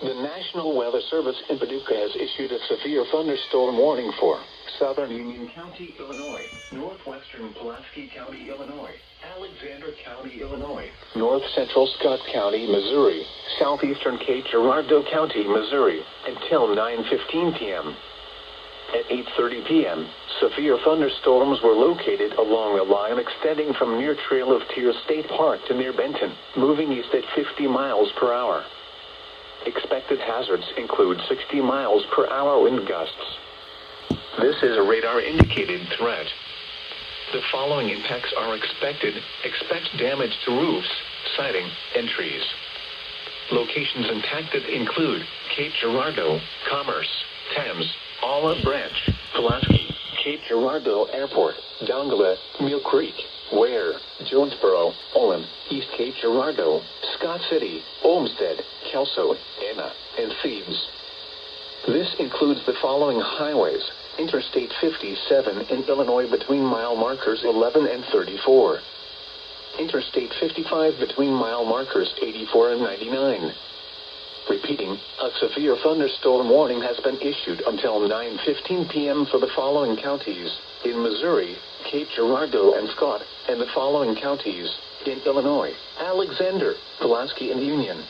The National Weather Service in Paducah has issued a severe thunderstorm warning for southern Union County, Illinois, northwestern Pulaski County, Illinois, Alexander County, Illinois, north central Scott County, Missouri, southeastern Cape Girardeau County, Missouri, until 9:15 p.m. At 8:30 p.m., severe thunderstorms were located along the line extending from near Trail of Tears State Park to near Benton, moving east at 50 miles per hour. Expected hazards include 60 miles per hour wind gusts. This is a radar-indicated threat. The following impacts are expected. Expect damage to roofs, siding, and trees. Locations impacted include Cape Girardeau, Commerce, Thames, Olive Branch, Pulaski, Cape Girardeau Airport, Dongola, Mill Creek, Ware, Jonesboro, Olin, East Cape Girardeau, Scott City, Olmsted, Kelso, Anna, and Thebes. This includes the following highways: Interstate 57 in Illinois between mile markers 11 and 34. Interstate 55 between mile markers 84 and 99. Repeating, a severe thunderstorm warning has been issued until 9:15 p.m. for the following counties: in Missouri, Cape Girardeau and Scott, and the following counties: in Illinois, Alexander, Pulaski and Union.